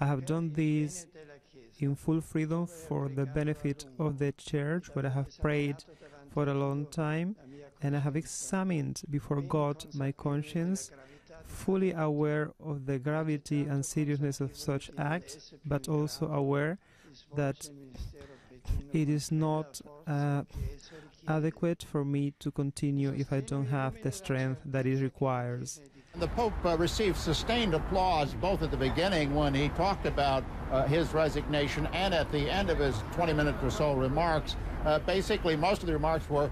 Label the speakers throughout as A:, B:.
A: I have done this in full freedom for the benefit of the Church, where I have prayed for a long time, and I have examined before God my conscience, fully aware of the gravity and seriousness of such acts, but also aware that it is not adequate for me to continue if I don't have the strength that it requires.
B: The Pope received sustained applause both at the beginning when he talked about his resignation and at the end of his 20-minute or so remarks. Basically, most of the remarks were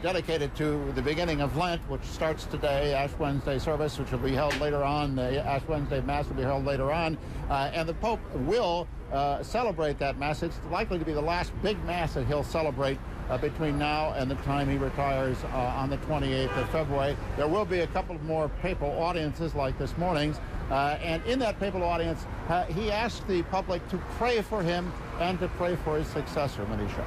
B: dedicated to the beginning of Lent, which starts today, Ash Wednesday service, which will be held later on. The Ash Wednesday Mass will be held later on. And the Pope will celebrate that Mass. It's likely to be the last big Mass that he'll celebrate between now and the time he retires on the 28th of February. There will be a couple more papal audiences like this morning's. And in that papal audience, he asked the public to pray for him and to pray for his successor, Manisha.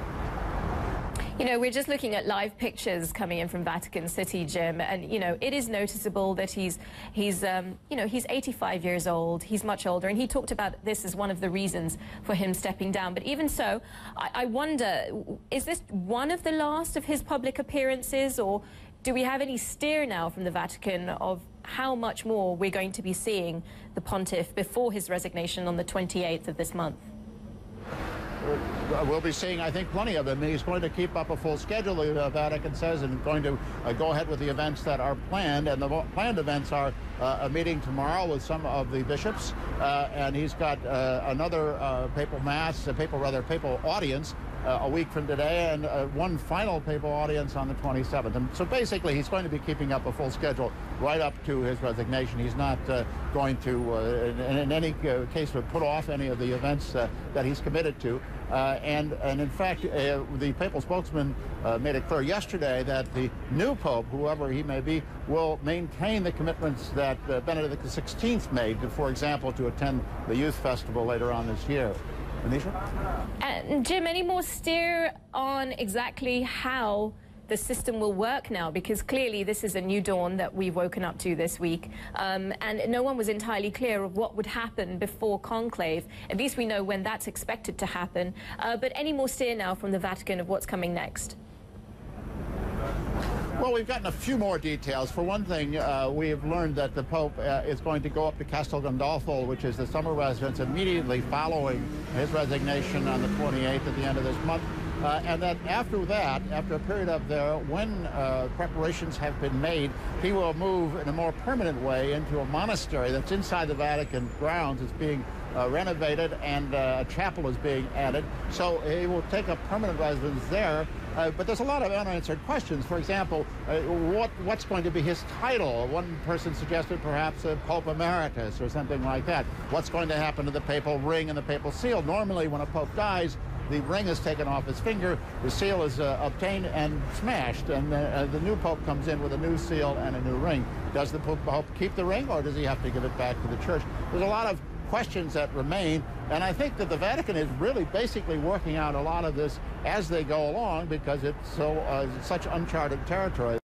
C: You know, we're just looking at live pictures coming in from Vatican City, Jim, and, you know, it is noticeable that he's 85 years old, he's much older, and he talked about this as one of the reasons for him stepping down. But even so, I wonder, is this one of the last of his public appearances, or do we have any steer now from the Vatican of how much more we're going to be seeing the pontiff before his resignation on the 28th of this month?
B: We'll be seeing, I think, plenty of him. He's going to keep up a full schedule, the Vatican says, and going to go ahead with the events that are planned. And the planned events are a meeting tomorrow with some of the bishops, and he's got another papal mass, papal audience a week from today, and one final papal audience on the 27th. And so basically, he's going to be keeping up a full schedule right up to his resignation. He's not going to, in any case, would put off any of the events that he's committed to. And in fact, the papal spokesman made it clear yesterday that the new pope, whoever he may be, will maintain the commitments that Benedict XVI made, for example, to attend the youth festival later on this year. Anisha?
C: Jim, any more steer on exactly how the system will work now? Because clearly this is a new dawn that we've woken up to this week, and no one was entirely clear of what would happen before conclave. At least we know when that's expected to happen. But any more steer now from the Vatican of what's coming next?
B: Well, we've gotten a few more details. For one thing, we have learned that the Pope is going to go up to Castel Gandolfo, which is the summer residence, immediately following his resignation on the 28th at the end of this month. And that after that, after a period up there, when preparations have been made, he will move in a more permanent way into a monastery that's inside the Vatican grounds. It's being renovated, and a chapel is being added. So he will take a permanent residence there. But there's a lot of unanswered questions. For example, what's going to be his title? One person suggested perhaps a Pope Emeritus or something like that. What's going to happen to the papal ring and the papal seal? Normally, when a pope dies, the ring is taken off his finger, the seal is obtained and smashed, and the new pope comes in with a new seal and a new ring. Does the pope keep the ring, or does he have to give it back to the church? There's a lot of questions that remain, and I think that the Vatican is really basically working out a lot of this as they go along, because it's such uncharted territory.